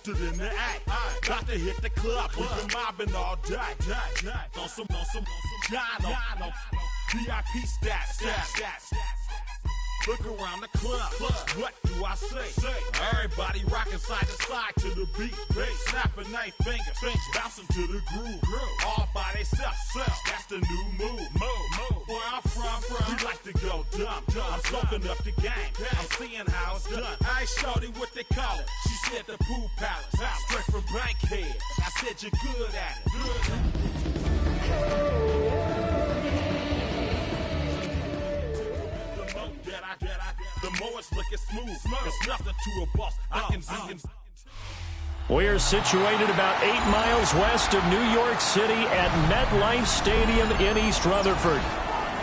posted in the act. Got to hit the club, we've been mobbing all day. On some Jono, VIP stats. Look around the club, what do I say? Everybody rocking side to side to the beat. Snapping their fingers, bouncing to the groove. All by themselves, that's the new move. Where I'm from, we like to go dumb. I'm soaking up the game, I'm seeing how it's done. I shorty what they call it, she said the pool palace. Straight from Bankhead, I said you're good at it. The more it's looking smooth, it's nothing to a boss. I can see. We're situated about 8 miles west of New York City at MetLife Stadium in East Rutherford.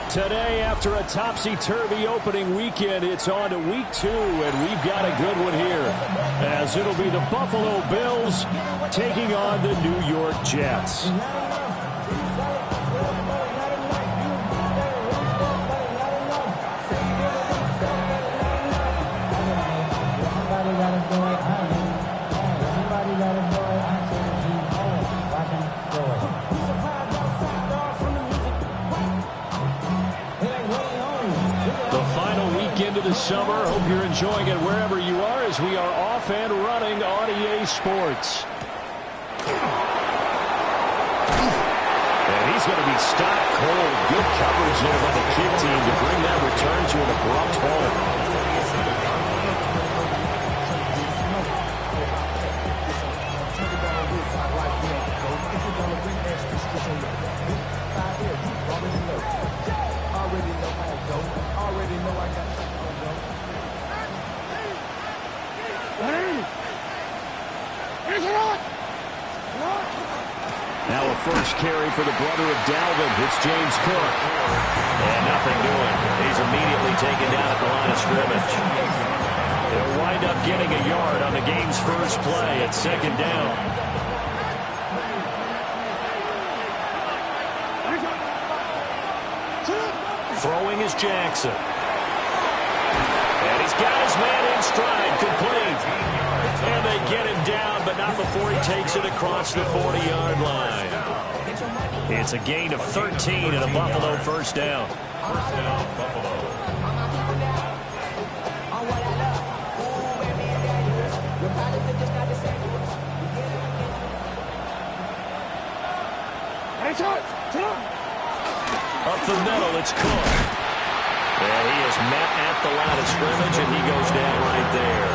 Today, after a topsy-turvy opening weekend, it's on to week 2, and we've got a good one here, as it'll be the Buffalo Bills taking on the New York Jets. Into the summer. Hope you're enjoying it wherever you are, as we are off and running on EA Sports. And he's going to be stopped cold. Good coverage there by the kick team to bring that return to an abrupt halt. Now a first carry for the brother of Dalvin. It's James Cook. And nothing doing. He's immediately taken down at the line of scrimmage. They'll wind up getting a yard on the game's first play at second down. Throwing is Jackson. And he's got his man in stride, complete. And they get him down, but not before he takes it across the 40-yard line. It's a gain of 13 and a Buffalo first down. First down, Buffalo. Up the middle, it's Cook. And he is met at the line of scrimmage, and he goes down right there.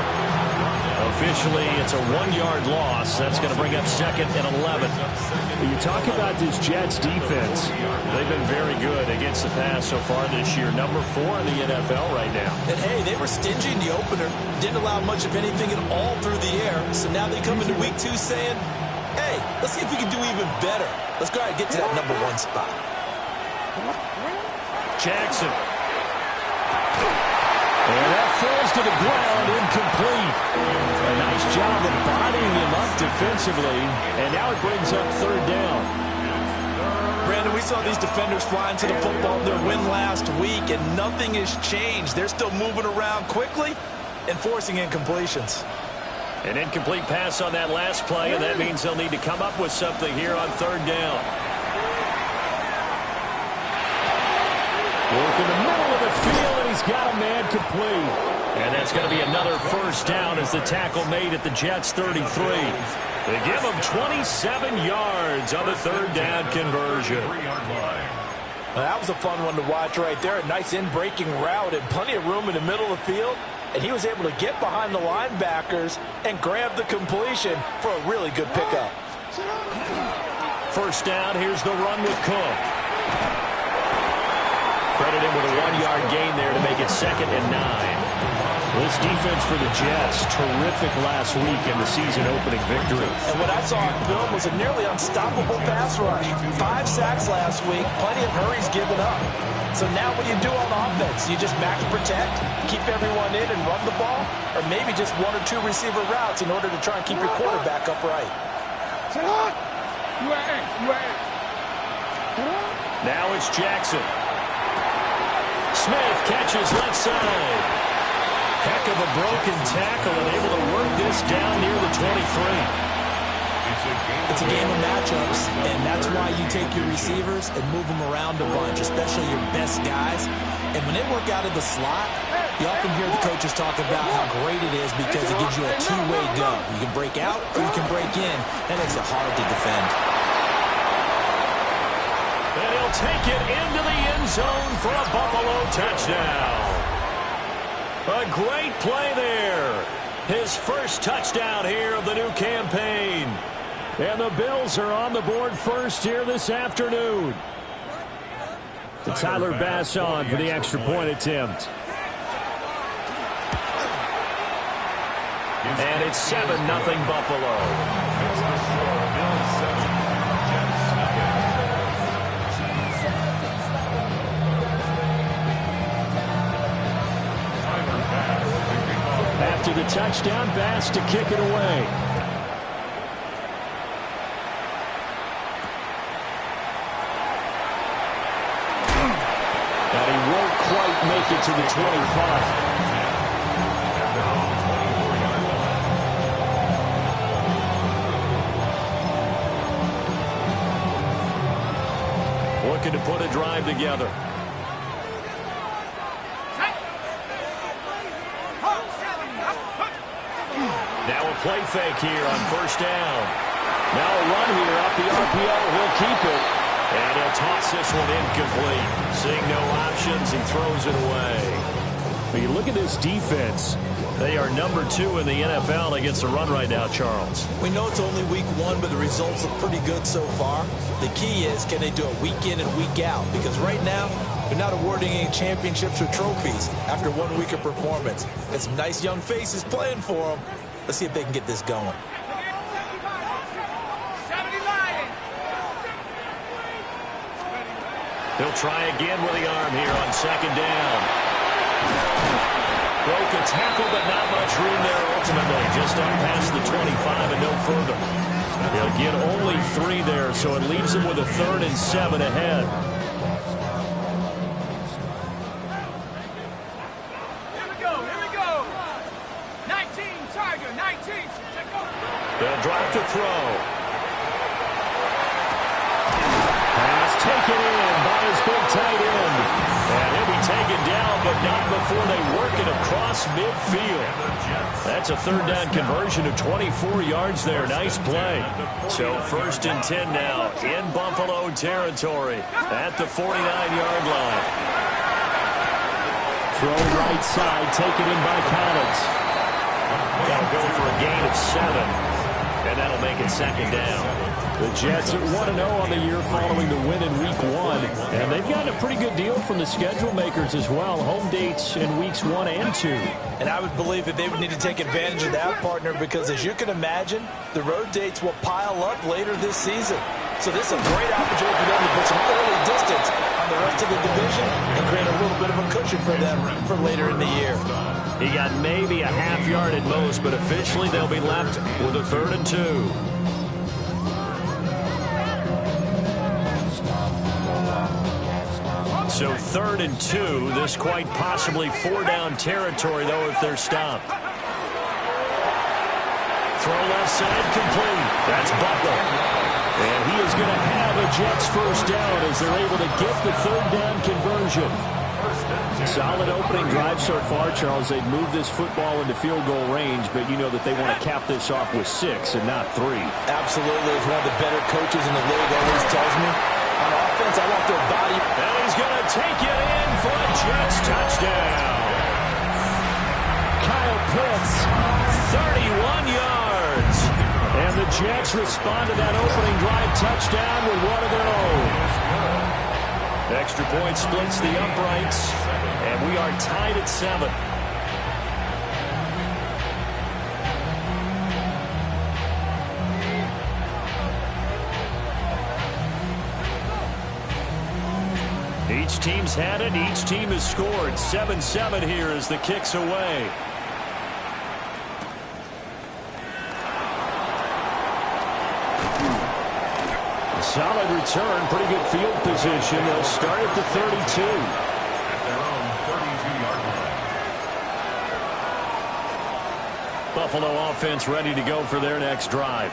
Officially, it's a 1-yard loss. That's going to bring up second and 11. You talk about this Jets defense. They've been very good against the pass so far this year. Number 4 in the NFL right now. And, hey, they were stingy in the opener. Didn't allow much of anything at all through the air. So now they come into week 2 saying, hey, let's see if we can do even better. Let's go ahead and get to that number 1 spot. Jackson. And that falls to the ground, incomplete. A nice job of bodying him up defensively, and now it brings up third down. Brandon, we saw these defenders flying to the football in their win last week, and nothing has changed. They're still moving around quickly and forcing incompletions. An incomplete pass on that last play, and that means they'll need to come up with something here on third down. Work in the middle of the field, and he's got a man complete. And that's going to be another first down as the tackle made at the Jets' 33. They give him 27 yards on the third down conversion. Well, that was a fun one to watch right there. A nice in-breaking route and plenty of room in the middle of the field. And he was able to get behind the linebackers and grab the completion for a really good pickup. First down, here's the run with Cook. Credit him with a 1-yard gain there to make it second and 9. This defense for the Jets, terrific last week in the season-opening victory. And what I saw on film was a nearly unstoppable pass rush. 5 sacks last week, plenty of hurries given up. So now what do you do on offense? You just max protect, keep everyone in and run the ball, or maybe just 1 or 2 receiver routes in order to try and keep your quarterback upright. Now it's Jackson. Smith catches left side. Had of a broken tackle and able to work this down near the 23. It's a game of matchups, and that's why you take your receivers and move them around a bunch, especially your best guys. And when they work out of the slot, you often hear the coaches talk about how great it is because it gives you a two-way go. You can break out or you can break in. That makes it hard to defend. And he'll take it into the end zone for a Buffalo touchdown. A great play there. His first touchdown here of the new campaign. And the Bills are on the board first here this afternoon. Tyler Bass on for the extra point attempt. And it's 7-0 Buffalo. After the touchdown, Bass to kick it away. And he won't quite make it to the 25. Looking to put a drive together. Now a play fake here on first down. Now a run here off the RPO. He'll keep it. And he'll toss this one incomplete. Seeing no options, he throws it away. But you look at this defense. They are number 2 in the NFL against the run right now, Charles. We know it's only week 1, but the results look pretty good so far. The key is, can they do it week in and week out? Because right now, they're not awarding any championships or trophies after 1 week of performance. Got some nice young faces playing for them. Let's see if they can get this going. He'll try again with the arm here on second down. Broke a tackle, but not much room there ultimately. Just up past the 25 and no further. He'll get only 3 there, so it leaves him with a 3rd and 7 ahead. Here we go. 19, Tiger, 19. They'll drop to throw. Pass taken in by his big tight end. And he'll be taken down, but not before they work it across midfield. That's a 3rd down conversion of 24 yards there. Nice play. So 1st and 10 now in Buffalo territory at the 49-yard line. Throw right side, taken in by Collins. That'll go for a gain of 7, and that'll make it 2nd down. The Jets are 1-0 on the year following the win in Week 1. And they've gotten a pretty good deal from the schedule makers as well. Home dates in Weeks 1 and 2. And I would believe that they would need to take advantage of that, partner, because as you can imagine, the road dates will pile up later this season. So this is a great opportunity for them to put some early distance on the rest of the division and create a little bit of a cushion for them for later in the year. He got maybe a half yard at most, but officially they'll be left with a 3rd and 2. So 3rd and 2. This quite possibly 4-down territory, though, if they're stopped. Throw left side complete. That's Butler. And he is going to have a Jets first down as they're able to get the 3rd down conversion. Solid opening drive so far, Charles. They've moved this football into field goal range, but you know that they want to cap this off with 6 and not 3. Absolutely. As one of the better coaches in the league always tells me, on offense, I want their body. And he's going to take it in for a Jets touchdown. Kyle Pitts, 31 yards. And the Jets respond to that opening drive touchdown with one of their own. Extra point splits the uprights, and we are tied at 7. Each team's had it. Each team has scored. 7-7 here as the kick's away. Solid return. Pretty good field position. They'll start at the 32. Buffalo offense ready to go for their next drive.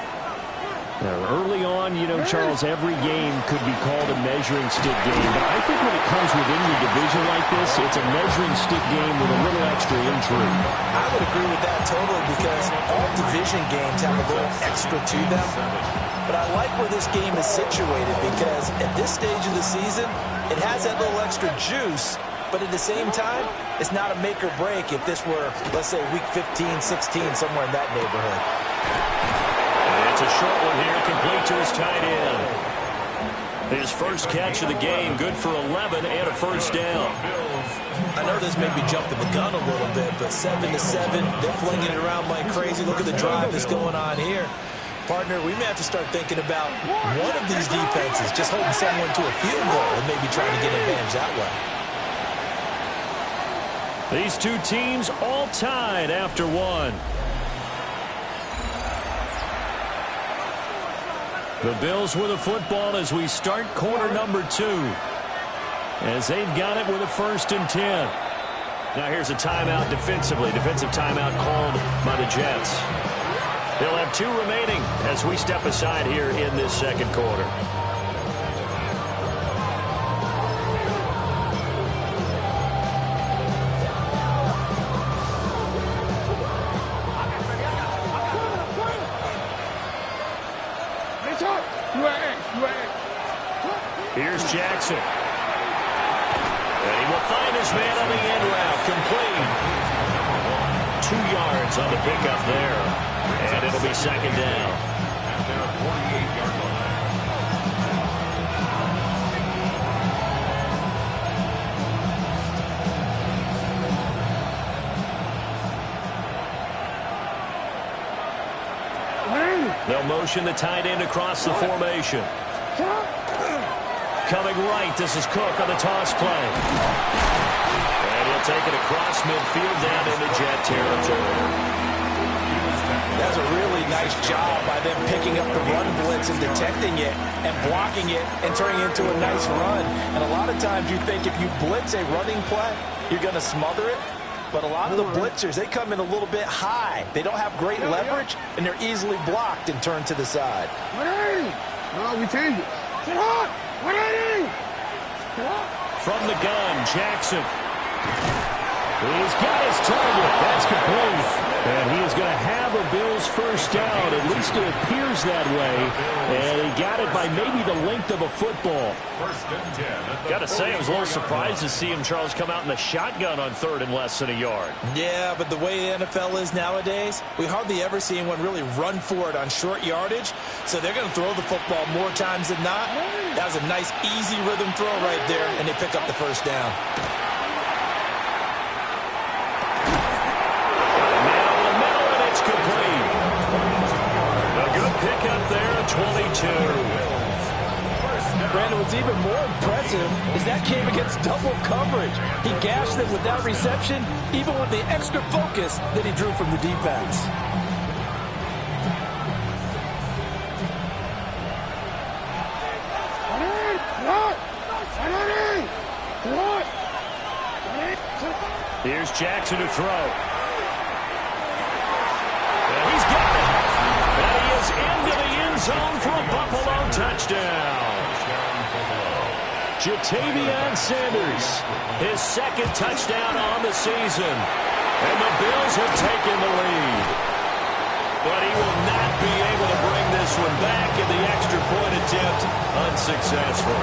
Now, early on, you know, Charles, every game could be called a measuring stick game. But I think when it comes within your division like this, it's a measuring stick game with a little extra intrigue. I would agree with that totally because all division games have a little extra to them. But I like where this game is situated because at this stage of the season, it has that little extra juice. But at the same time, it's not a make or break if this were, let's say, week 15, 16, somewhere in that neighborhood. It's a short one here, complete to his tight end. His first catch of the game, good for 11 and a first down. I know this may be jumping the gun a little bit, but 7-7, they're flinging it around like crazy. Look at the drive that's going on here. Partner, we may have to start thinking about one of these defenses just holding someone to a field goal and maybe trying to get advantage that way. These two teams all tied after one. The Bills with the football as we start quarter number 2. As they've got it with a 1st and 10. Now here's a timeout defensively. Defensive timeout called by the Jets. They'll have 2 remaining as we step aside here in this second quarter. Here's Jackson. And he will find his man on the end route. Complete. 2 yards on the pickup there. And it'll be 2nd down. At their 48-yard line. They'll motion the tight end across the formation. Coming right, this is Cook on the toss play. And he'll take it across midfield down into Jet territory. That's a really nice job by them picking up the run blitz and detecting it and blocking it and turning it into a nice run. And a lot of times you think if you blitz a running play, you're going to smother it. But a lot of the blitzers, they come in a little bit high. They don't have great leverage, and they're easily blocked and turned to the side. No, we change it. From the gun, Jackson. He's got his target. That's complete. And he is going to have a Bills first down. At least it appears that way. And he got it by maybe the length of a football. 1st and 10. Got to say, I was a little surprised to see him, Charles, come out in the shotgun on 3rd and less than a yard. Yeah, but the way the NFL is nowadays, we hardly ever see anyone really run for it on short yardage. So they're going to throw the football more times than not. That was a nice, easy rhythm throw right there, and they pick up the first down. Pickup there, 22. Brandon, what's even more impressive is that came against double coverage. He gashed them with that reception, even with the extra focus that he drew from the defense. Here's Jackson to throw. And he's got it. And he is into the end zone for a Buffalo touchdown. Jatavion Sanders, his 2nd touchdown on the season. And the Bills have taken the lead. But he will not be able to bring this one back, in the extra point attempt unsuccessful.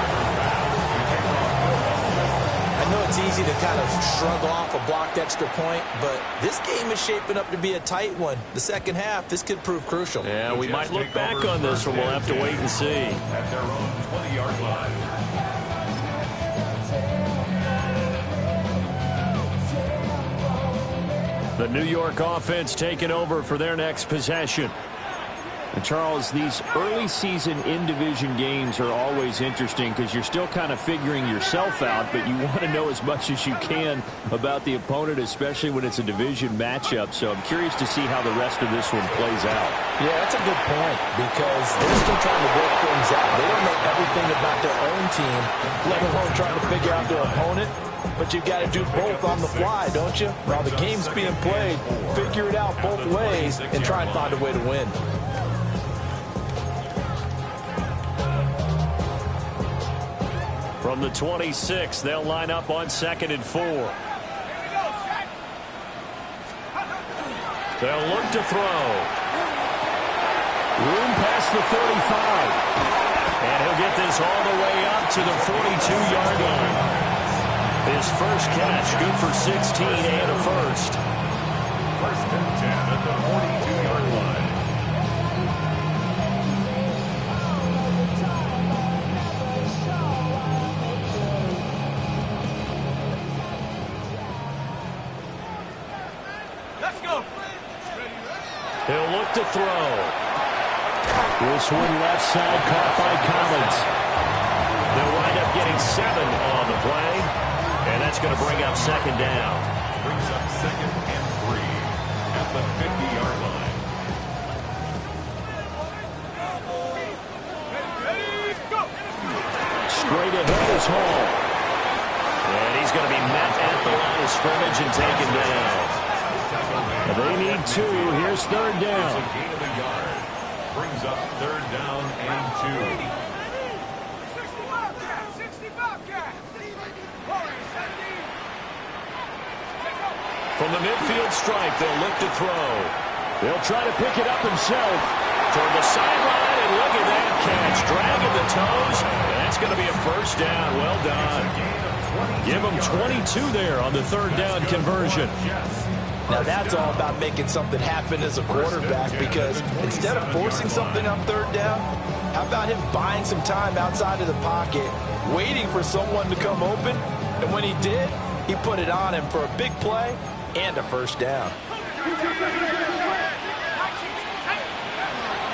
I know it's easy to kind of shrug off a blocked extra point, but this game is shaping up to be a tight one. The second half, this could prove crucial. Yeah, we might look back on this one. We'll have to wait and see. At their own 20-yard line. The New York offense taking over for their next possession. And Charles, these early season in-division games are always interesting because you're still kind of figuring yourself out, but you want to know as much as you can about the opponent, especially when it's a division matchup. So I'm curious to see how the rest of this one plays out. Yeah, that's a good point because they're still trying to work things out. They don't know everything about their own team, let alone trying to figure out their opponent. But you've got to do both on the fly, don't you? While the game's being played, figure it out both ways and try and find a way to win. From the 26, they'll line up on 2nd and 4. They'll look to throw. Room past the 35. And he'll get this all the way up to the 42-yard line. His first catch, good for 16 and a first. First and 10 at the 42-yard line. Let's go. He'll look to throw. This one left side caught by Collins. They'll wind up getting 7 on the play. And that's going to bring up 2nd down. Brings up 2nd and 3 at the 50-yard line. Straight ahead is Hall. And he's going to be met at the line of scrimmage and taken down. They need 2. Here's 3rd down. A gain of a yard. Brings up 3rd down and 2. From the midfield stripe, they'll look to throw. They'll try to pick it up himself. Toward the sideline, and look at that catch. Dragging the toes, and that's going to be a first down. Well done. Give him 22 there on the 3rd down conversion. Now that's all about making something happen as a quarterback because instead of forcing something on 3rd down, how about him buying some time outside of the pocket, waiting for someone to come open, and when he did, he put it on him for a big play and a first down.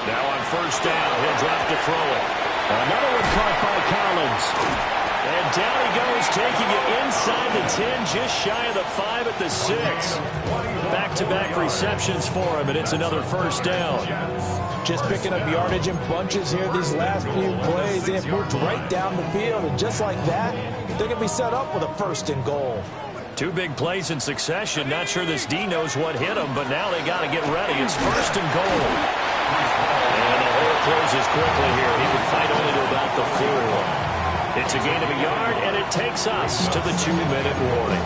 Now on 1st down, he'll drop to throw it. Another one caught by Collins. And down he goes, taking it inside the 10, just shy of the 5 at the 6. Back-to-back receptions for him, and it's another first down. Just picking up yardage in bunches here these last few plays. They have moved right down the field, and just like that, they're going to be set up with a 1st and goal. 2 big plays in succession. Not sure this D knows what hit him, but now they got to get ready. It's 1st and goal. And the hole closes quickly here. He can fight only to about the 4. It's a gain of a yard, and it takes us to the 2-minute warning.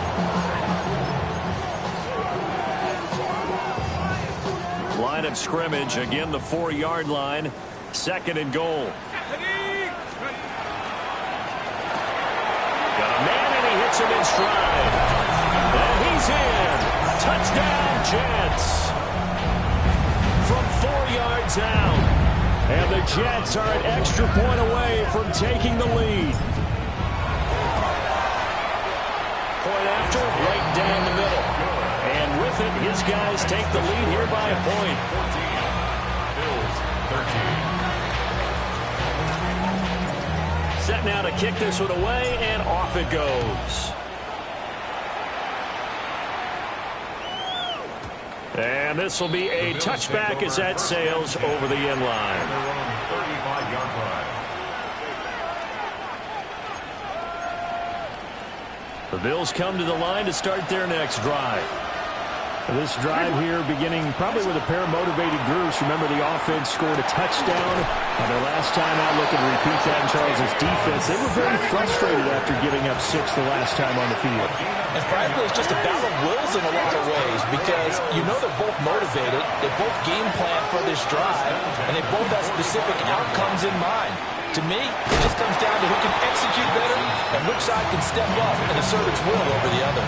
Line of scrimmage, again the 4-yard line. 2nd and goal. Got a man, and he hits him in stride. And he's in. Touchdown, Jets. From 4 yards out. And the Jets are an extra point away from taking the lead. Point after, right down the middle. And with it, his guys take the lead here by a point. 14. Bills 13. Set now to kick this one away, and off it goes. And this will be a touchback as that sails over the end line. 35-yard line. The Bills come to the line to start their next drive. This drive here beginning probably with a pair of motivated groups. Remember, the offense scored a touchdown on their last time out. Looking to repeat that in Charles' defense. They were very frustrated after giving up 6 the last time on the field. And frankly, it's just a battle of wills in a lot of ways because you know they're both motivated, they both game plan for this drive, and they both have specific outcomes in mind. To me, it just comes down to who can execute better and which side can step up and assert its will over the other.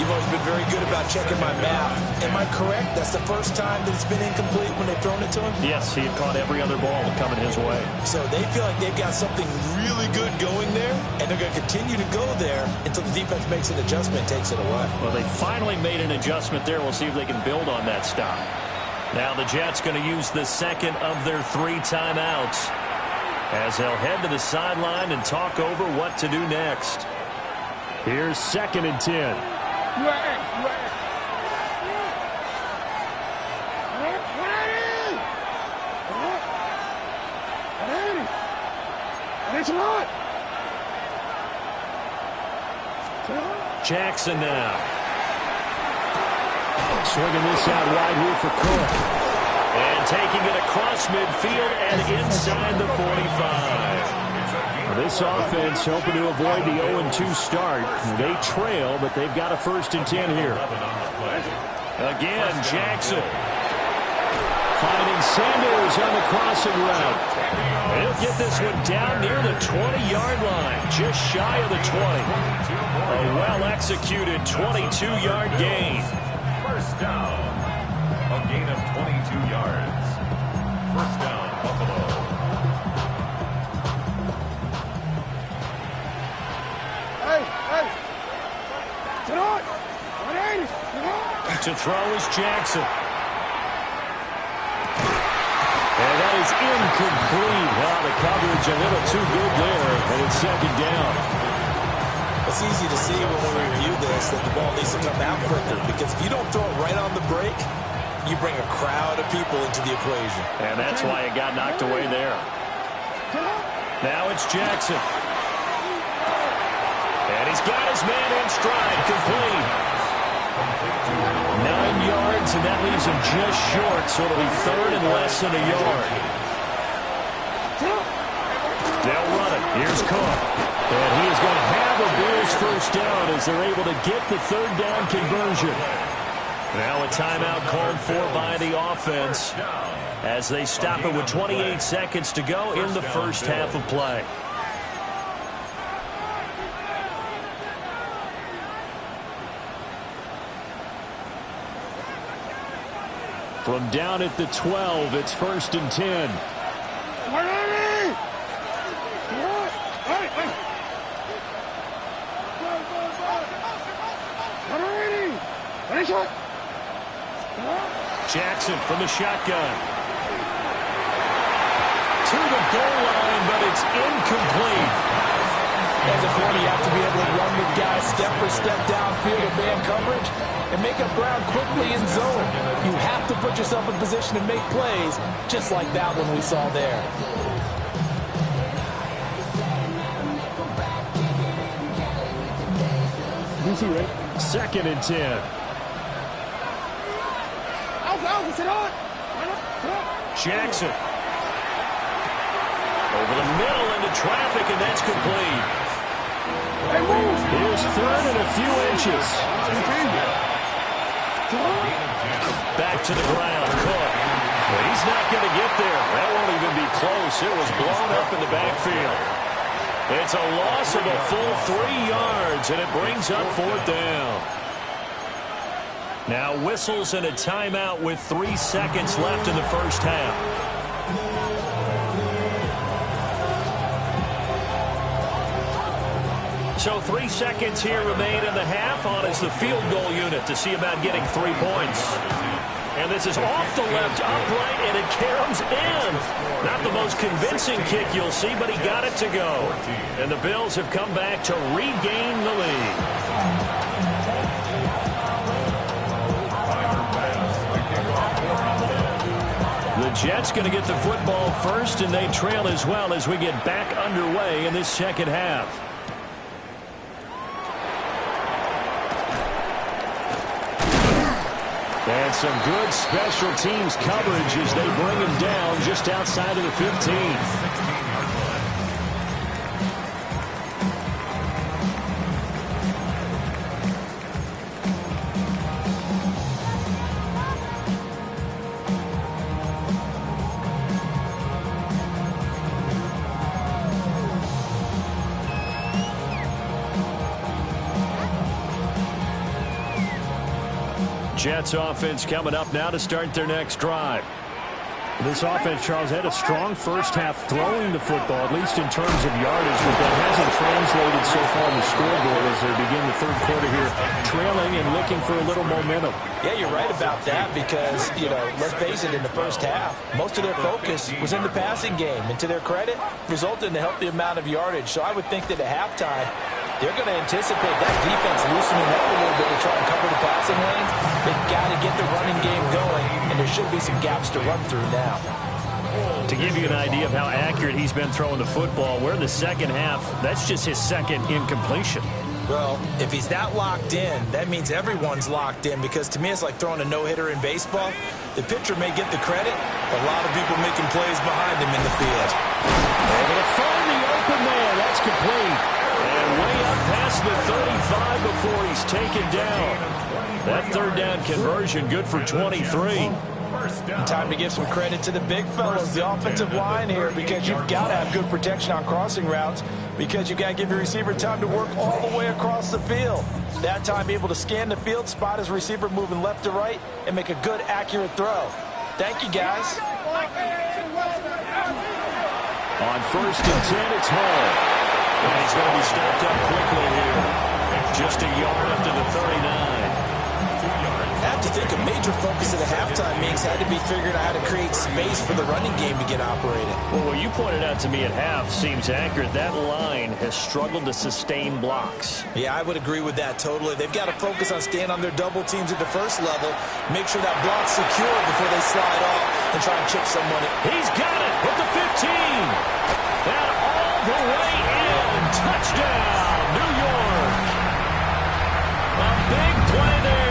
You've always been very good about checking my math. Am I correct? That's the first time that it's been incomplete when they've thrown it to him? Yes, he had caught every other ball coming his way. So they feel like they've got something really good going there, and they're going to continue to go there until the defense makes an adjustment and takes it away. Well, they finally made an adjustment there. We'll see if they can build on that stop. Now the Jets going to use the second of their 3 timeouts as they'll head to the sideline and talk over what to do next. Here's 2nd and 10. Jackson now. Swinging this out wide here for Cook. And taking it across midfield and inside the 45. This offense hoping to avoid the 0-2 start. They trail, but they've got a 1st and 10 here. Again, Jackson. Finding Sanders on the crossing route. He'll get this one down near the 20-yard line, just shy of the 20. A well-executed 22-yard gain. First down. A gain of 22 yards. First down, Buffalo. To throw is Jackson. And that is incomplete. Well, the coverage a little too good there, and it's 2nd down. It's easy to see when we review this that the ball needs to come out quicker, because if you don't throw it right on the break, you bring a crowd of people into the equation. And that's why it got knocked away there. Now it's Jackson. And he's got his man in stride, complete. 9 yards, and that leaves him just short, so it'll be 3rd and less than a yard. They'll run it. Here's Cook. And he is going to have a Bills 1st down as they're able to get the 3rd down conversion. Now a timeout called for by the offense as they stop it with 28 seconds to go in the first half of play. From down at the 12, it's 1st and 10. Jackson from the shotgun. To the goal line, but it's incomplete. As a corner, you have to be able to run with guys step for step downfield with man coverage and make up ground quickly in zone. You have to put yourself in position to make plays, just like that one we saw there. Second and 10. Jackson. Over the middle into traffic, and that's complete. Here's 3rd and a few inches. Back to the ground, Cook. But he's not going to get there. That won't even be close. It was blown up in the backfield. It's a loss of a full 3 yards, and it brings up 4th down. Now whistles and a timeout with 3 seconds left in the first half. So 3 seconds here remain in the half. On is the field goal unit to see about getting 3 points. And this is off the left upright, and it caroms in. Not the most convincing kick you'll see, but he got it to go. And the Bills have come back to regain the lead. The Jets going to get the football first, and they trail as well as we get back underway in this second half. And some good special teams coverage as they bring him down just outside of the 15. Jets offense coming up now to start their next drive. This offense, Charles, had a strong first half throwing the football, at least in terms of yardage, but that hasn't translated so far on the scoreboard as they begin the third quarter here, trailing and looking for a little momentum. Yeah, you're right about that because, let's face it, in the first half, most of their focus was in the passing game. And to their credit, resulted in a healthy amount of yardage. So I would think that at halftime, they're going to anticipate that defense loosening up a little bit to try and cover the passing lanes. They've got to get the running game going, and there should be some gaps to run through now. To give you an idea of how accurate he's been throwing the football, we're in the second half. That's just his second incompletion. Well, if he's that locked in, that means everyone's locked in because to me it's like throwing a no-hitter in baseball. The pitcher may get the credit, but a lot of people making plays behind him in the field. Able to find the open man. That's complete. And way up past the 35 before he's taken down. That third down conversion good for 23. Time to give some credit to the big fellows, the offensive line here, because you've got to have good protection on crossing routes because you've got to give your receiver time to work all the way across the field. That time able to scan the field, spot his receiver moving left to right, and make a good, accurate throw. Thank you, guys. On 1st and 10, it's Hall. And he's going to be stepped up quickly here. Just a yard up to the 39. I have to think a major focus of the halftime meetings had to be figuring out how to create space for the running game to get operated. Well, what you pointed out to me at half seems accurate. That line has struggled to sustain blocks. Yeah, I would agree with that totally. They've got to focus on staying on their double teams at the first level, make sure that block's secure before they slide off and try and chip someone. He's got it at the 15. And all the way in. Touchdown, New York. A big play there.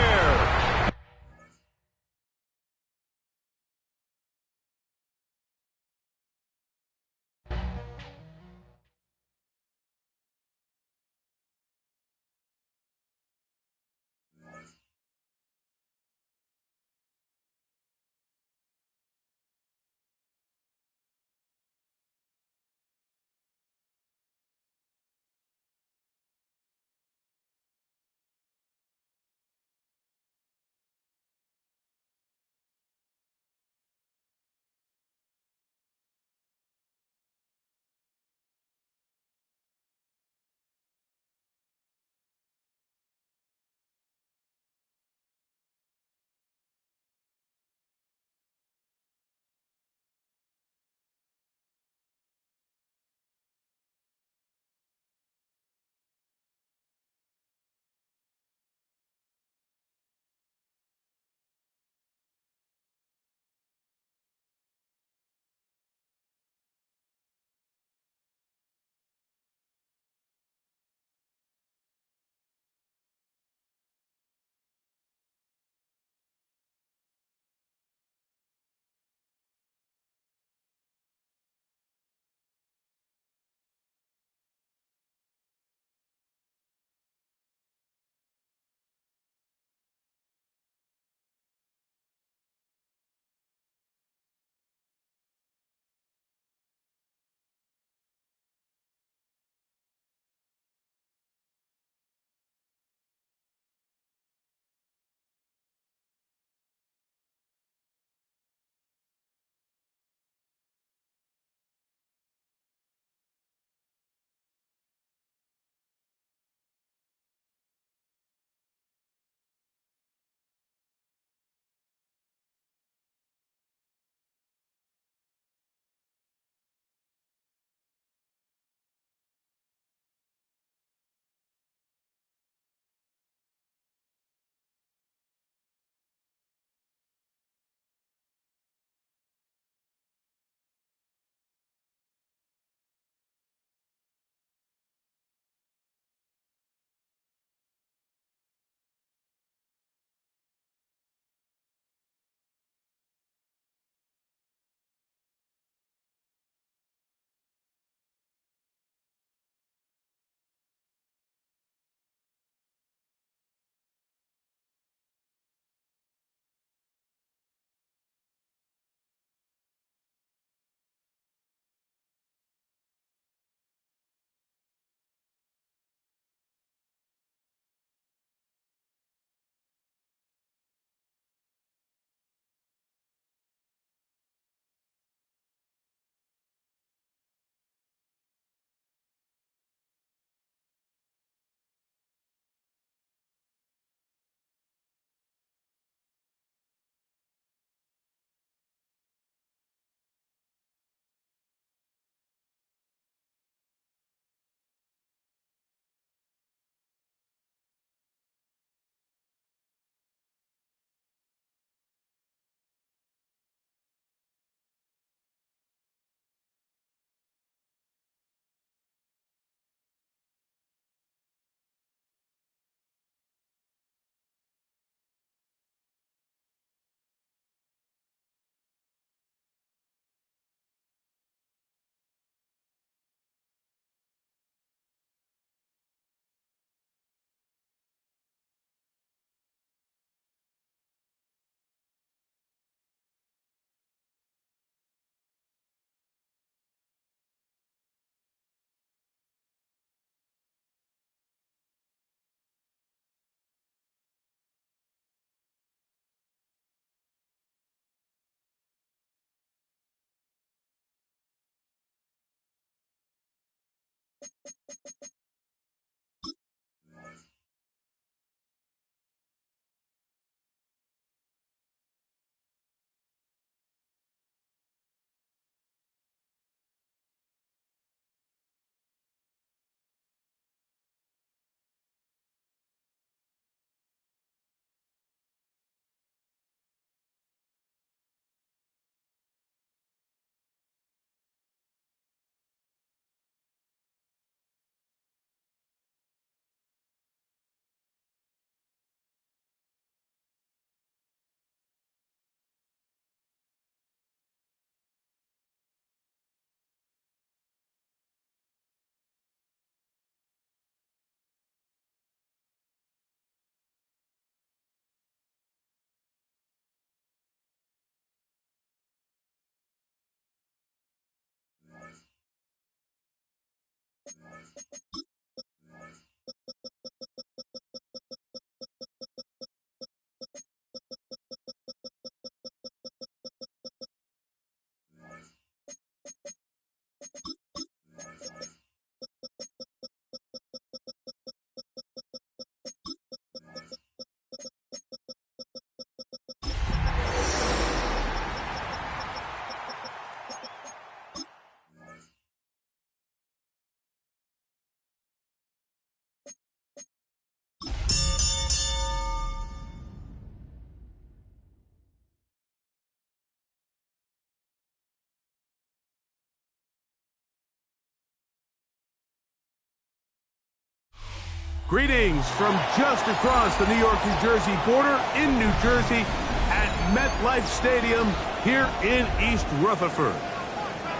Greetings from just across the New York-New Jersey border in New Jersey at MetLife Stadium here in East Rutherford.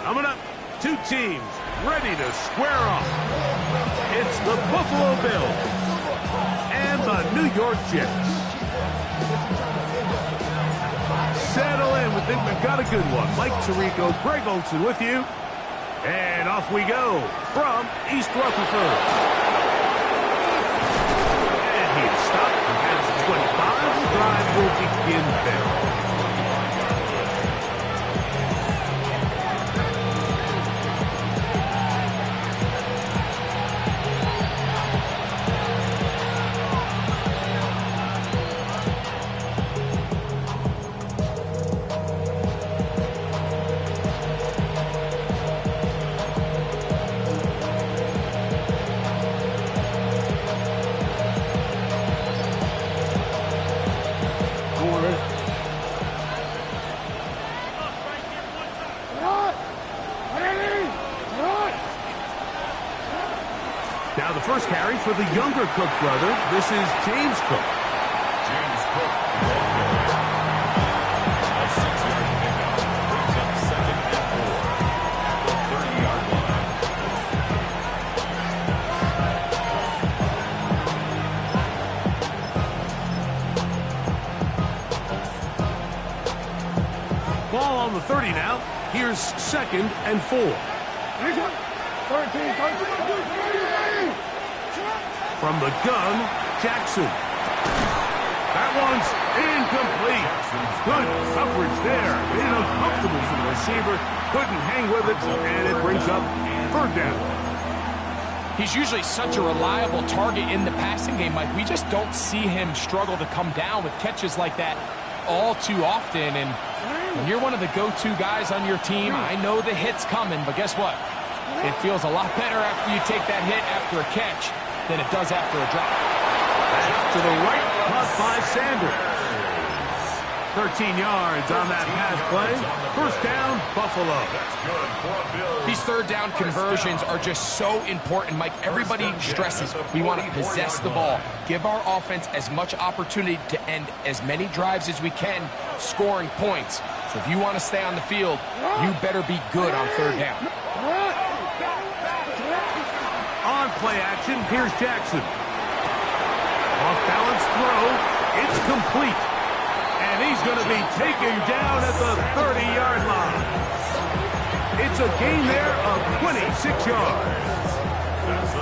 Coming up, two teams ready to square off. It's the Buffalo Bills and the New York Jets. Settle in. We think we've got a good one. Mike Tirico, Greg Olson with you. And off we go from East Rutherford. Stop at 25. The drive will begin there. Now the first carry for the younger Cook brother. This is James Cook. James Cook. A 6-yard pickup brings up 2nd and 4 at the 30-yard line. Ball on the 30 now. Here's 2nd and 4. 13. From the gun, Jackson. That one's incomplete. Good coverage there. Made it uncomfortable for the receiver. Couldn't hang with it, and it brings up 3rd down. He's usually such a reliable target in the passing game, Mike. We just don't see him struggle to come down with catches like that all too often. And when you're one of the go-to guys on your team, I know the hit's coming, but guess what? It feels a lot better after you take that hit after a catch than it does after a drop. Back to the right, caught by Sanders. 13 yards on that pass play. 1st down, Buffalo. These 3rd down conversions are just so important, Mike. Everybody stresses we want to possess the ball, give our offense as much opportunity to end as many drives as we can, scoring points. So if you want to stay on the field, you better be good on 3rd down. On play action, here's Jackson. Off-balance throw. It's complete. And he's going to be taken down at the 30-yard line. It's a gain there of 26 yards.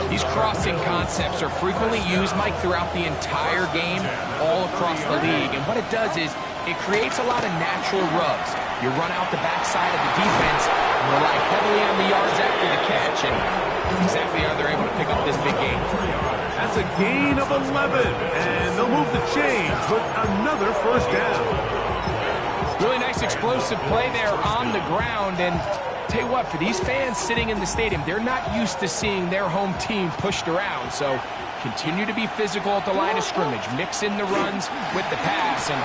These crossing concepts are frequently used, Mike, throughout the entire game, all across the league. And what it does is it creates a lot of natural rubs. You run out the backside of the defense and rely heavily on the yards after the catch, and that's exactly how they're able to pick up this big gain. That's a gain of 11, and they'll move the chains with another 1st down. Really nice explosive play there on the ground, and tell you what, for these fans sitting in the stadium, they're not used to seeing their home team pushed around, so continue to be physical at the line of scrimmage, mix in the runs with the pass, and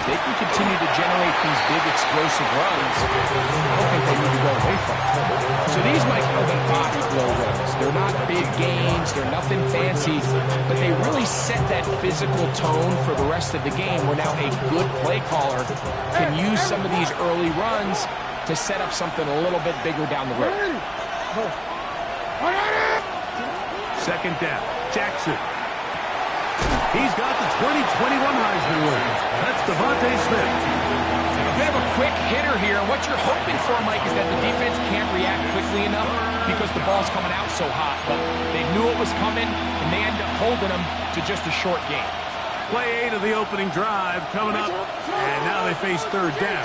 they can continue to generate these big explosive runs. I don't think they need to go away from it. So these might be the box blow runs. They're not big gains, they're nothing fancy, but they really set that physical tone for the rest of the game, where now a good play caller can use some of these early runs to set up something a little bit bigger down the road. 2nd down, Jackson. He's got the 2021 Heisman winner. That's Devontae Smith. A bit of a quick hitter here. And what you're hoping for, Mike, is that the defense can't react quickly enough because the ball's coming out so hot. But they knew it was coming, and they ended up holding them to just a short game. Play 8 of the opening drive coming up, and now they face third down.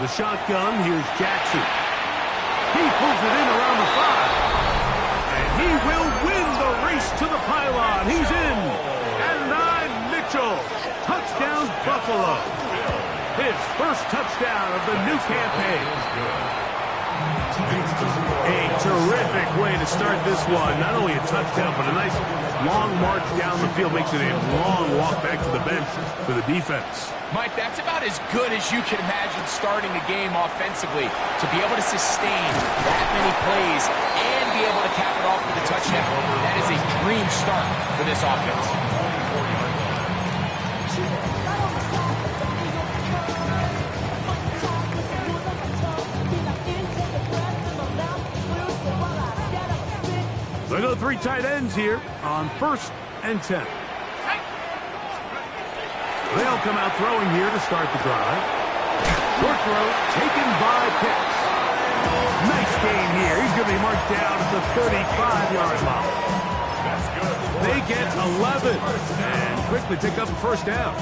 The shotgun, here's Jackson. He pulls it in around the 5. And he will win the race to the pylon. He's in. And 9, Mitchell. Touchdown, Buffalo. His first touchdown of the new campaign. A terrific way to start this one. Not only a touchdown, but a nice long march down the field. Makes it a long walk back to the bench for the defense. Mike, that's about as good as you can imagine starting a game offensively. To be able to sustain that many plays and be able to cap it off with a touchdown, that is a dream start for this offense. They go 3 tight ends here on 1st and 10. They'll come out throwing here to start the drive. Short throw taken by Pitts. Nice gain here. He's going to be marked down at the 35-yard line. That's good. They get 11 and quickly pick up the first down.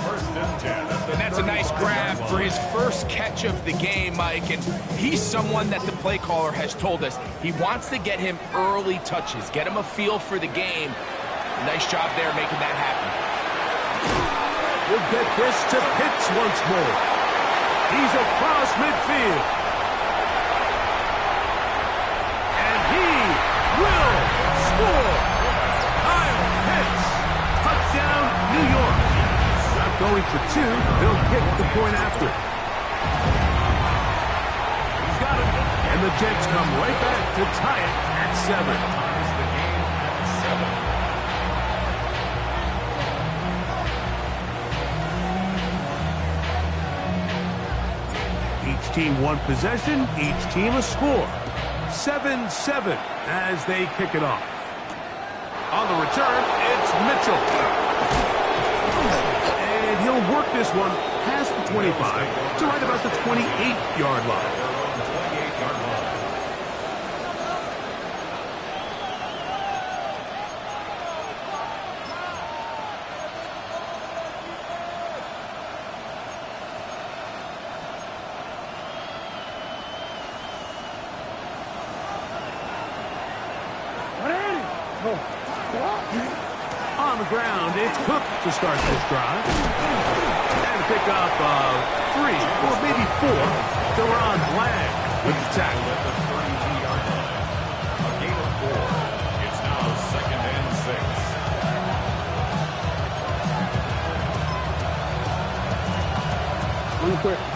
And that's a nice grab for his first catch of the game, Mike. And he's someone that the play caller has told us he wants to get him early touches, get him a feel for the game. Nice job there making that happen. We'll get this to Pitts once more. He's across midfield. And he will score. Kyle Pitts. Touchdown, New York. Not going for 2. They'll kick the point after. He's got it. And the Jets come right back to tie it at 7. Each team one possession, each team a score. 7-7 as they kick it off. On the return, it's Mitchell. And he'll work this one past the 25 to right about the 28-yard line. On the ground, it's Cook to start this drive. And pick up 3 or maybe 4. So we're on Bland with the tackle. At the 32-yard line. A gain of 4. It's now 2nd and 6.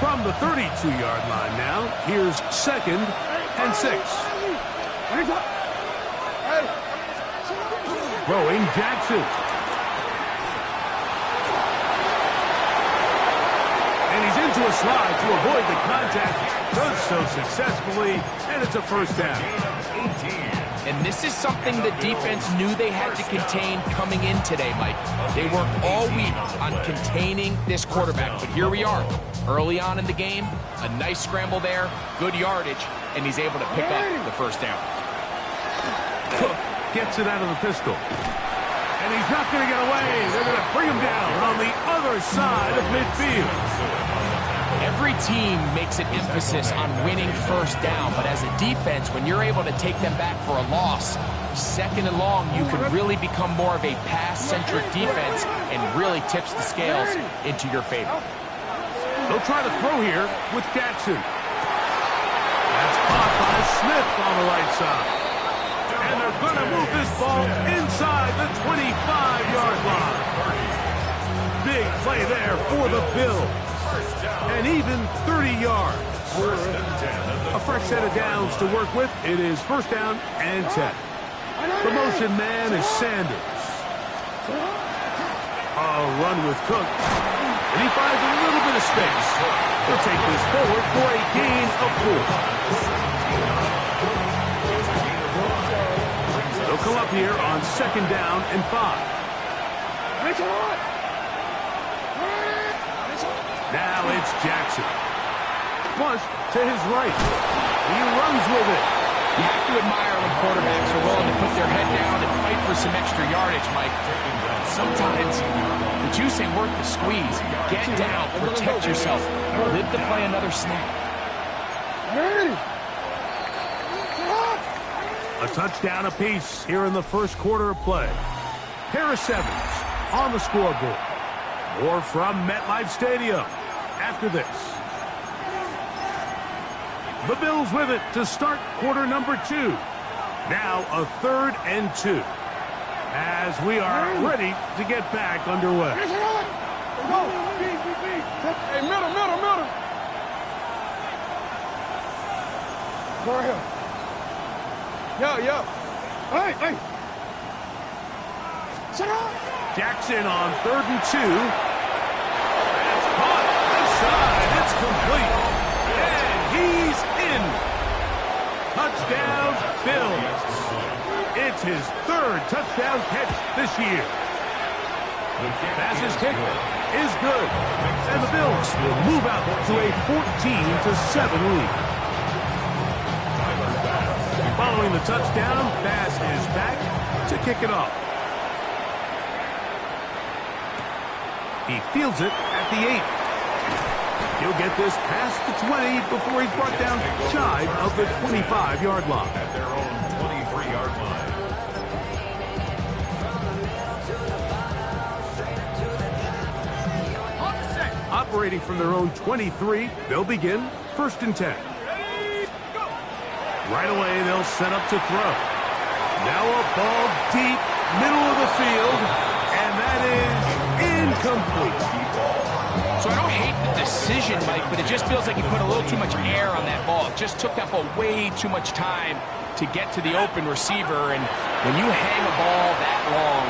From the 32-yard line now, here's 2nd and 6. Throwing Jackson. And he's into a slide to avoid the contact. Does so successfully, and it's a first down. And this is something the defense knew they had to contain coming in today, Mike. They worked all week on containing this quarterback, but here we are. Early on in the game, a nice scramble there, good yardage, and he's able to pick up the first down. Cook gets it out of the pistol. And he's not going to get away. They're going to bring him down on the other side of midfield. Every team makes an emphasis on winning first down, but as a defense, when you're able to take them back for a loss, 2nd and long, you can really become more of a pass-centric defense and really tips the scales into your favor. They'll try to throw here with Jackson. That's caught by Smith on the right side. And they're going to move this ball inside the 25-yard line. Big play there for the Bills. And even 30 yards. A fresh set of downs to work with. It is 1st down and 10. The motion man is Sanders. A run with Cook. And he finds a little bit of space. He'll take this forward for a gain of 4. here on 2nd down and 5. Now it's Jackson. Flush to his right. He runs with it. You have to admire when quarterbacks are willing to put their head down and fight for some extra yardage, Mike. Sometimes the juice ain't worth the squeeze. Get down, protect yourself, live to play another snap. A touchdown apiece here in the first quarter of play. Harris Evans on the scoreboard. More from MetLife Stadium after this. The Bills with it to start quarter number 2. Now a 3rd and 2. As we are ready to get back underway. Hey, middle. Go ahead. Yo. Hey. Jackson on 3rd and 2. That's caught. Inside. It's complete. And he's in. Touchdown, Bills. It's his 3rd touchdown catch this year. Pass's kick is good. And the Bills will move out to a 14-7 lead. Following the touchdown, Bass is back to kick it off. He fields it at the 8. He'll get this past the 20 before he's brought down shy of the 25-yard line. At their own 23-yard line. Operating from their own 23, they'll begin 1st and 10. Right away, they'll set up to throw. Now a ball deep, middle of the field, and that is incomplete. So I don't hate the decision, Mike, but it just feels like he put a little too much air on that ball. It just took up way too much time to get to the open receiver, and when you hang a ball that long,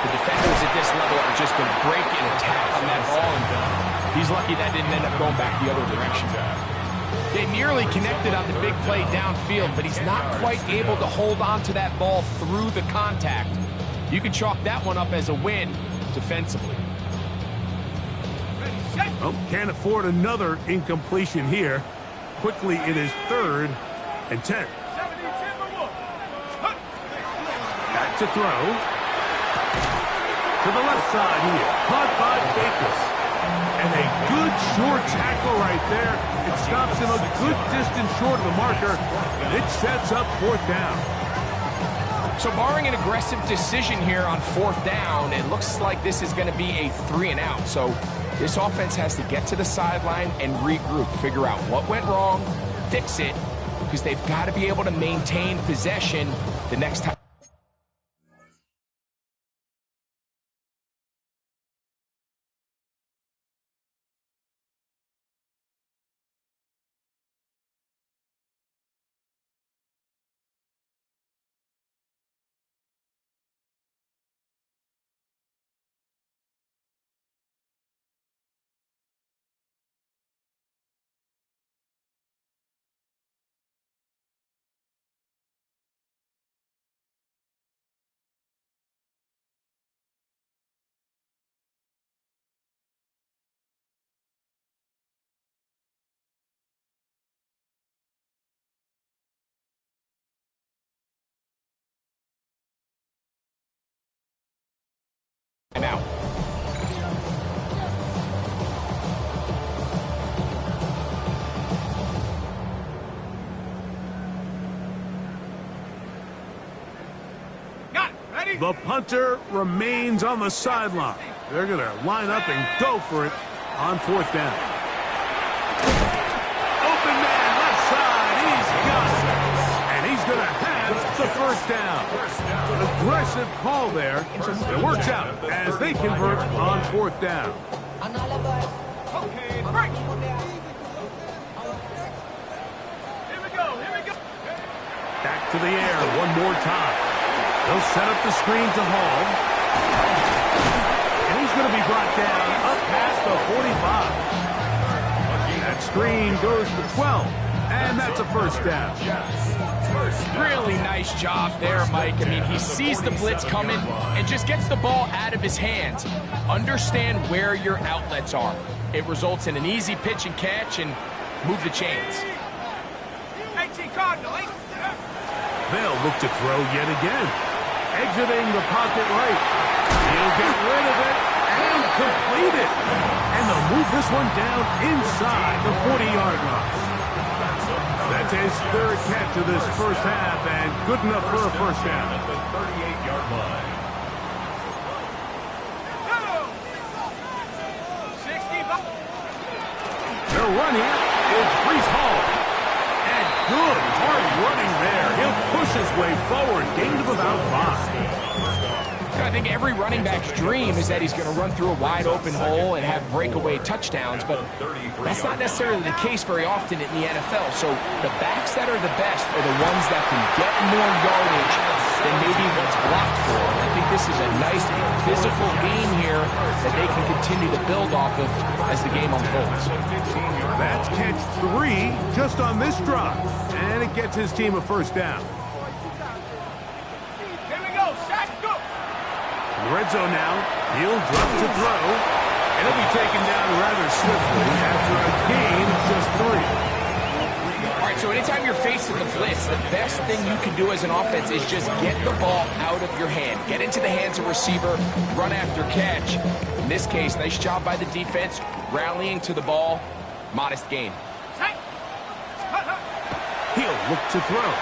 the defenders at this level are just going to break and attack on that ball, and he's lucky that didn't end up going back the other direction. They nearly connected on the big play downfield, but he's not quite able to hold on to that ball through the contact. You can chalk that one up as a win defensively. Oh, can't afford another incompletion here. Quickly, it is 3rd and 10. Back to throw. To the left side here. Caught by Baker. And a good short tackle right there. It stops him a good distance short of the marker. It sets up 4th down. So barring an aggressive decision here on 4th down, it looks like this is going to be a 3 and out. So this offense has to get to the sideline and regroup, figure out what went wrong, fix it, because they've got to be able to maintain possession the next time. Now, the punter remains on the sideline. They're going to line up and go for it on 4th down. Open man, left side. He's got it. And he's going to have the 1st down. Aggressive call there. It works out as they convert on 4th down. Okay, break. Here we go. Back to the air one more time. They'll set up the screen to Hall. And he's going to be brought down up past the 45. That screen goes for 12. And that's a first down. Really nice job there, Mike. I mean, he sees the blitz coming and just gets the ball out of his hands. Understand where your outlets are. It results in an easy pitch and catch and move the chains. They'll look to throw yet again. Exiting the pocket right. He'll get rid of it and complete it. And they'll move this one down inside the 40-yard line. That's his third catch of this first half, and good enough for a first down. At the 38-yard line. 60. They'll run here. It's Breece Hall. And good hard running there. He'll push his way forward. Gain of about 5. I think every running back's dream is that he's going to run through a wide open hole and have breakaway touchdowns, but that's not necessarily the case very often in the NFL. So the backs that are the best are the ones that can get more yardage than maybe what's blocked for. And I think this is a nice physical game here that they can continue to build off of as the game unfolds. That's catch 3 just on this drive, and it gets his team a first down. Red zone now. He'll drop to throw. And he'll be taken down rather swiftly after a gain of just 3. All right, so anytime you're facing the blitz, the best thing you can do as an offense is just get the ball out of your hand. Get into the hands of receiver, run after catch. In this case, nice job by the defense, rallying to the ball. Modest gain. He'll look to throw.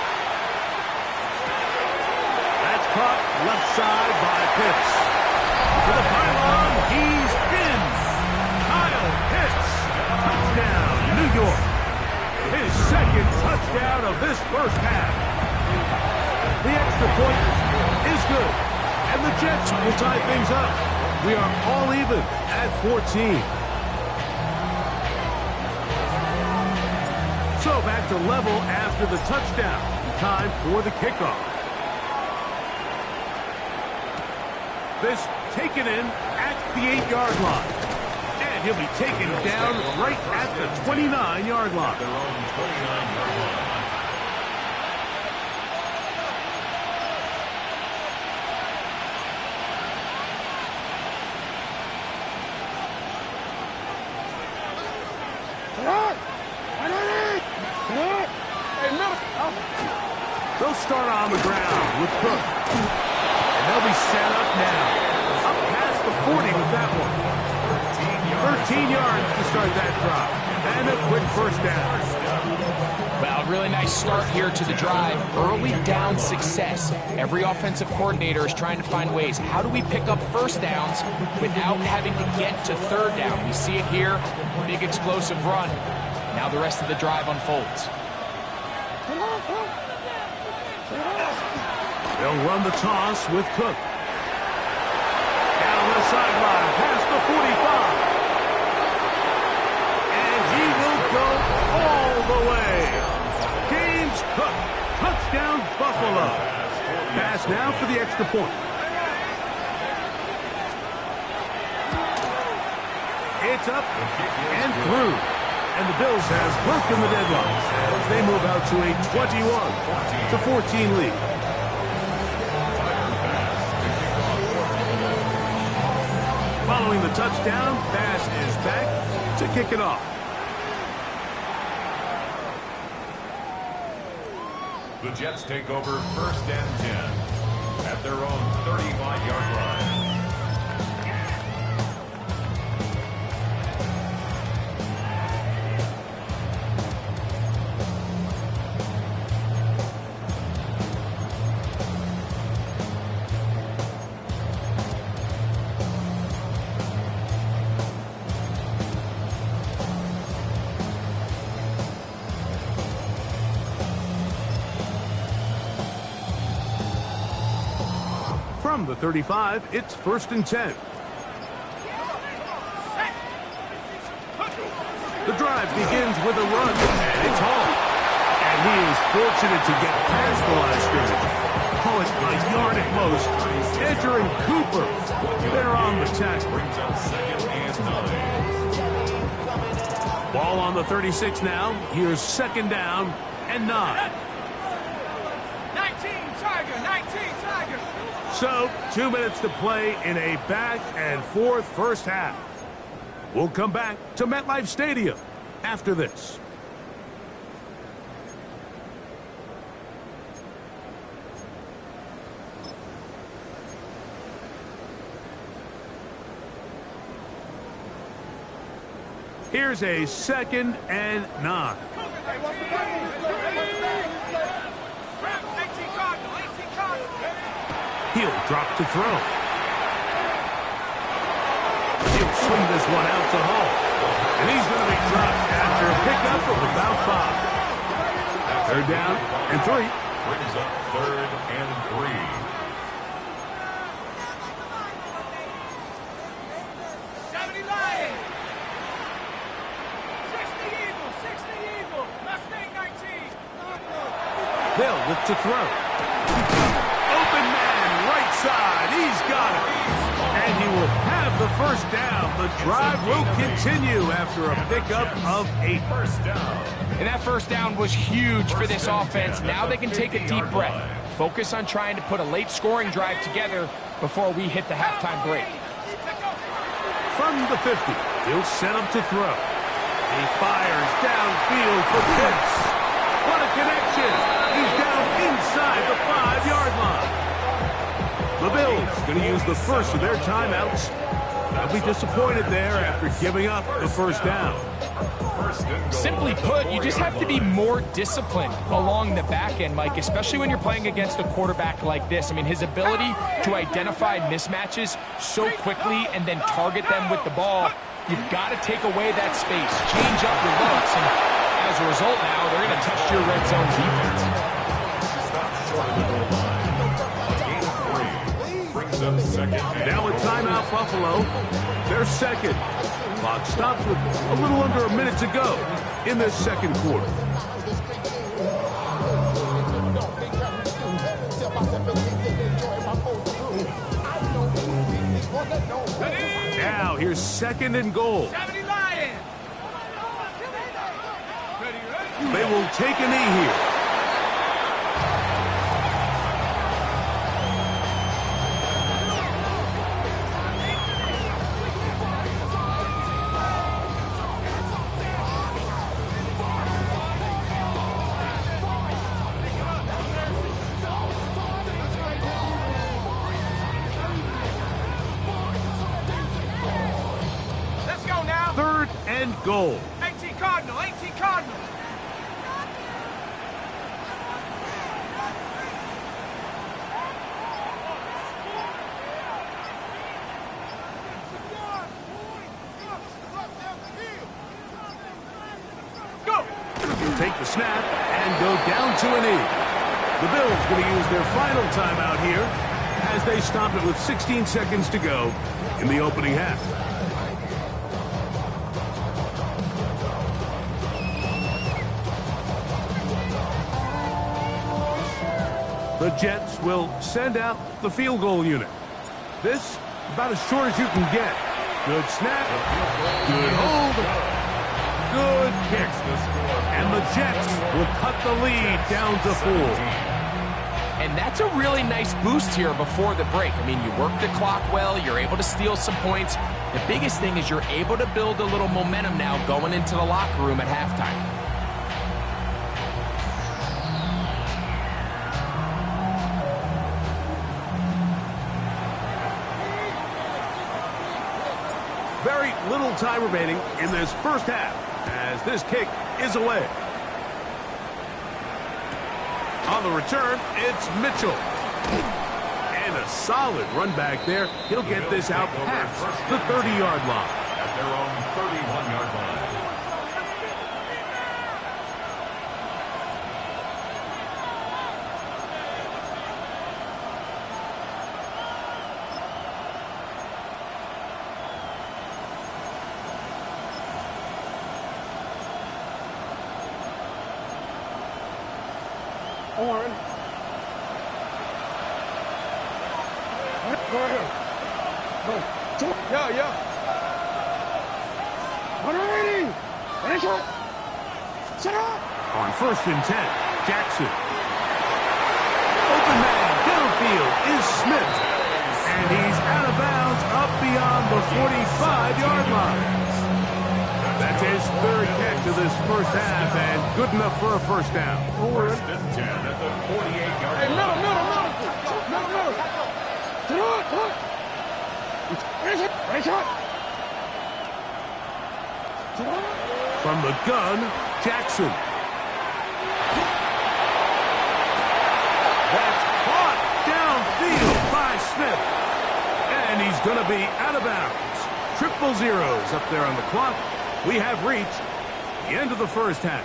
Caught left side by Pitts. To the pylon, he's in. Kyle Pitts. Touchdown, New York. His second touchdown of this first half. The extra point is good. And the Jets will tie things up. We are all even at 14. So back to level after the touchdown. Time for the kickoff. This taken in at the 8-yard line. And he'll be taken down right at the 29-yard line. Their own 29-yard line. They'll start on the ground with Cook. And they'll be set up now. Up past the 40 with that one. 13 yards to start that drive. And a quick first down. Well, really nice start here to the drive. Early down success. Every offensive coordinator is trying to find ways. How do we pick up first downs without having to get to third down? We see it here. Big explosive run. Now the rest of the drive unfolds. They'll run the toss with Cook. Down the sideline, past the 45. And he will go all the way. James Cook, touchdown Buffalo. Pass now for the extra point. It's up and through. And the Bills has broken the deadline as they move out to a 21-14 lead. Following the touchdown, Bass is back to kick it off. The Jets take over 1st and 10 at their own 35-yard line. From the 35, it's 1st and 10. The drive begins with a run, and it's Hall. And he is fortunate to get past the line of scrimmage. Call it a yard at most. Edger and Cooper, they're on the tackle. Brings up 2nd and 9. Ball on the 36 now. Here's second down and 9. 19 Tiger, 19 Tiger. So, 2 minutes to play in a back-and-forth first half. We'll come back to MetLife Stadium after this. Here's a second and 9. He'll drop to throw. He'll swing this one out to home. And he's going to be dropped after a pickup of about 5. Third down and 3. Brings up 3rd and 3. 70 Lions. 60 Eagles, 60 Eagles. Mustang 19. They'll look to throw. Open man, right side. He's got it. And he will have the first down. The drive will continue after a pickup of 8. First down. And that first down was huge for this offense. Now they can take a deep breath. Focus on trying to put a late scoring drive together before we hit the halftime break. From the 50, he'll set him to throw. He fires downfield for Pitts. What a connection. He's down inside the 5-yard line. The Bills going to use the first of their timeouts. They'll be disappointed there after giving up the first down. Simply put, you just have to be more disciplined along the back end, Mike, especially when you're playing against a quarterback like this. I mean, his ability to identify mismatches so quickly and then target them with the ball, you've got to take away that space, change up your looks, and as a result now, they're going to test your red zone defense. Now with timeout Buffalo, they're second. Clock stops with a little under a minute to go in this second quarter. Now here's second and goal. 70 Lions. They will take a knee here. Let's go now. Third and goal. 18 Cardinal, 18 Cardinal. Go. He'll take the snap and go down to a knee. The Bills going to use their final timeout here as they stop it with 16 seconds to go in the opening half. The Jets will send out the field goal unit. This about as short as you can get. Good snap. Good hold. Good kick. And the Jets will cut the lead down to 4. And that's a really nice boost here before the break. I mean, you work the clock well, you're able to steal some points. The biggest thing is you're able to build a little momentum now going into the locker room at halftime. Very little time remaining in this first half as this kick is away. On the return, it's Mitchell. And a solid run back there. He'll get this out past the 30-yard line. At their own 31-yard line. Oren. Go ahead. Go. Yeah. 180. On 1st and 10, Jackson. Open man, downfield is Smith. And he's out of bounds up beyond the 45-yard line. That's his 3rd catch of this first half, and good enough for a first down. 1st and 10 at the 48-yard line. Hey, middle. From the gun, Jackson. That's caught downfield by Smith. And he's going to be out of bounds. 000 up there on the clock. We have reached the end of the first half.